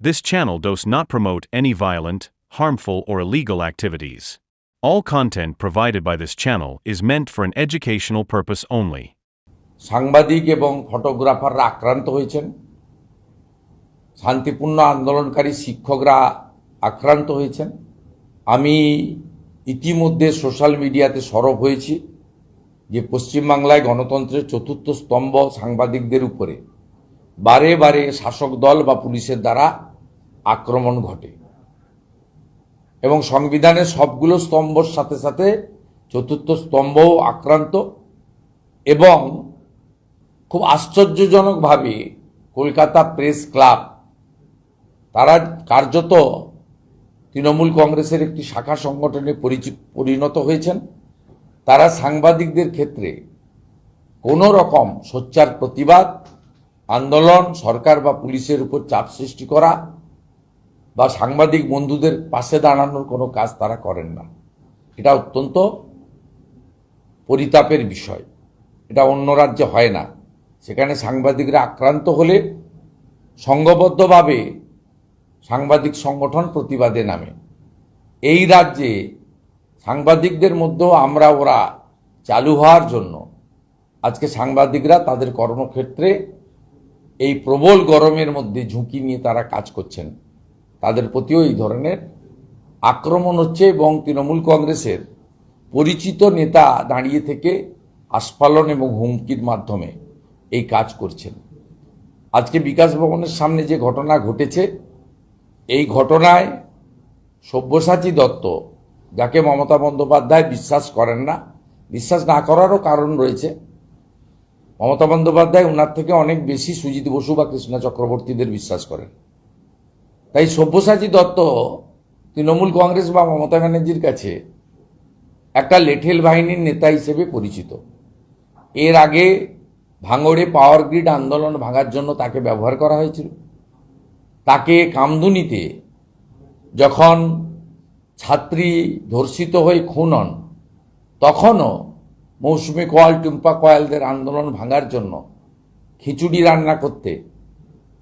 This channel does not promote any violent, harmful, or illegal activities. All content provided by this channel is meant for an educational purpose only. সাংবাদিক এবং ফটোগ্রাফাররা আক্রান্ত হয়েছেন, শান্তিপূর্ণ আন্দোলনকারী শিক্ষকরা আক্রান্ত হয়েছেন। আমি ইতিমধ্যে সোশ্যাল মিডিয়াতে সরব হয়েছি যে পশ্চিমবাংলায় গণতন্ত্রের চতুর্থ স্তম্ভ সাংবাদিকদের উপরে বারে বারে শাসক দল বা পুলিশের দ্বারা আক্রমণ ঘটে এবং সংবিধানের সবগুলো স্তম্ভর সাথে সাথে চতুর্থ স্তম্ভও আক্রান্ত। এবং খুব আশ্চর্যজনকভাবে কলকাতা প্রেস ক্লাব তারা কার্যত তৃণমূল কংগ্রেসের একটি শাখা সংগঠনে পরিণত হয়েছেন। তারা সাংবাদিকদের ক্ষেত্রে কোনো রকম সোচ্চার প্রতিবাদ, আন্দোলন, সরকার বা পুলিশের উপর চাপ সৃষ্টি করা বা সাংবাদিক বন্ধুদের পাশে দাঁড়ানোর কোনো কাজ তারা করেন না। এটা অত্যন্ত পরিতাপের বিষয়। এটা অন্য রাজ্যে হয় না। সেখানে সাংবাদিকরা আক্রান্ত হলে সংঘবদ্ধভাবে সাংবাদিক সংগঠন প্রতিবাদে নামে। এই রাজ্যে সাংবাদিকদের মধ্যেও ওরা চালু হওয়ার জন্য আজকে সাংবাদিকরা তাদের কর্মক্ষেত্রে এই প্রবল গরমের মধ্যে ঝুঁকি নিয়ে তারা কাজ করছেন। তাদের প্রতিও এই ধরনের আক্রমণ হচ্ছে এবং তৃণমূল কংগ্রেসের পরিচিত নেতা দাঁড়িয়ে থেকে আস্ফালন এবং হুমকির মাধ্যমে এই কাজ করছেন। আজকে বিকাশ ভবনের সামনে যে ঘটনা ঘটেছে, এই ঘটনায় সব্যসাচী দত্ত, যাকে মমতা বন্দ্যোপাধ্যায় বিশ্বাস করেন না, বিশ্বাস না করারও কারণ রয়েছে। মমতা বন্দ্যোপাধ্যায় ওনার থেকে অনেক বেশি সুজিত বসু বা কৃষ্ণা চক্রবর্তীদের বিশ্বাস করেন। তাই সব্যসাচী দত্ত তৃণমূল কংগ্রেস বা মমতা ব্যানার্জির কাছে একটা লেঠেল বাহিনীর নেতা হিসেবে পরিচিত। এর আগে ভাঙড়ে পাওয়ার গ্রিড আন্দোলন ভাঙার জন্য তাকে ব্যবহার করা হয়েছিল। তাকে কামদুনিতে যখন ছাত্রী ধর্ষিত হয়ে খুন হন, তখনও মৌসুমী কোয়াল, টুম্পা কোয়ালদের আন্দোলন ভাঙার জন্য খিচুড়ি রান্না করতে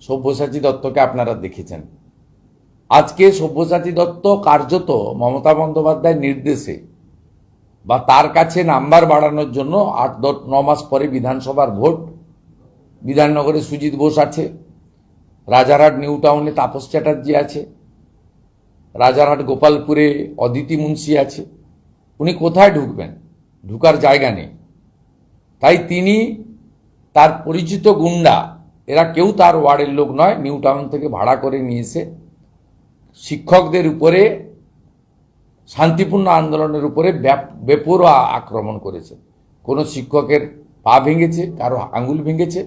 সব্যসাচী দত্তকে আপনারা দেখেছেন। আজকে সব্যসাচী দত্ত কার্যত মমতা বন্দ্যোপাধ্যায়ের নির্দেশে বা তার কাছে নাম্বার বাড়ানোর জন্য 8-9 মাস পরে বিধানসভার ভোট, বিধাননগরে সুজিত বোস আছে, রাজারহাট নিউ টাউনে তাপস চ্যাটার্জি আছে, রাজারহাট গোপালপুরে অদিতি মুন্সি আছে। উনি কোথায় ঢুকবেন? ঢুকার জায়গা নেই। তাই তিনি তার পরিচিত গুন্ডা, এরা কেউ তার ওয়ার্ডের লোক নয়, নিউ টাউন থেকে ভাড়া করে নিয়ে এসে শিক্ষকদের উপরে, শান্তিপূর্ণ আন্দোলনের উপরে বেপরোয়া আক্রমণ করেছে। কোনো শিক্ষকের পা ভেঙেছে, কারো আঙুল ভেঙেছে।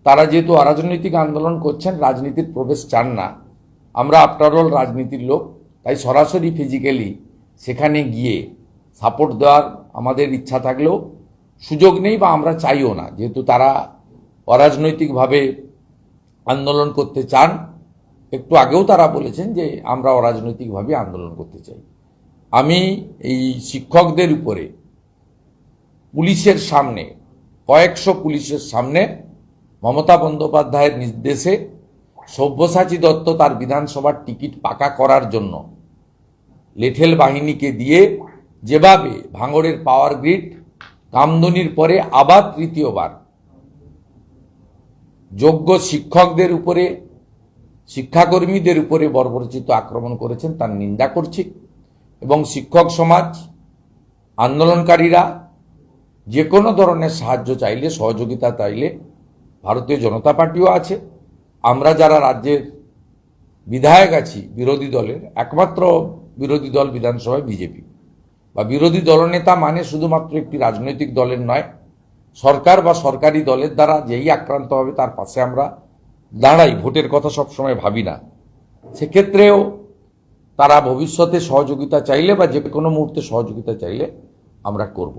তারা যেহেতু অরাজনৈতিক আন্দোলন করছেন, রাজনীতির প্রবেশ চান না, আমরা আফটার অল রাজনীতির লোক, তাই সরাসরি ফিজিক্যালি সেখানে গিয়ে সাপোর্ট দেওয়ার আমাদের ইচ্ছা থাকলেও সুযোগ নেই বা আমরা চাইও না, যেহেতু তারা অরাজনৈতিকভাবে আন্দোলন করতে চান। একটু আগেও তারা বলেছেন যে আমরা অরাজনৈতিকভাবে আন্দোলন করতে চাই। আমি এই শিক্ষকদের উপরে পুলিশের সামনে, কয়েকশো পুলিশের সামনে মমতা বন্দ্যোপাধ্যায়ের নির্দেশে সব্যসাচী দত্ত তার বিধানসভার টিকিট পাকা করার জন্য লেঠেল বাহিনীকে দিয়ে যেভাবে ভাঙড়ের পাওয়ার গ্রিড, কামদুনির পরে আবার তৃতীয়বার যোগ্য শিক্ষকদের উপরে, শিক্ষাকর্মীদের উপরে বর্বরচিত আক্রমণ করেছেন, তার নিন্দা করছি। এবং শিক্ষক সমাজ, আন্দোলনকারীরা যে কোনো ধরনের সাহায্য চাইলে, সহযোগিতা চাইলে ভারতীয় জনতা পার্টিও আছে। আমরা যারা রাজ্যের বিধায়ক আছি বিরোধী দলের, একমাত্র বিরোধী দল বিধানসভায় বিজেপি, বা বিরোধী দলনেতা মানে শুধুমাত্র একটি রাজনৈতিক দলের নয়, সরকার বা সরকারি দলের দ্বারা যেই আক্রান্ত হবে তার পাশে আমরা দাঁড়াই। ভোটের কথা সবসময় ভাবি না। সেক্ষেত্রেও তারা ভবিষ্যতে সহযোগিতা চাইলে বা যে কোনো মুহূর্তে সহযোগিতা চাইলে আমরা করব।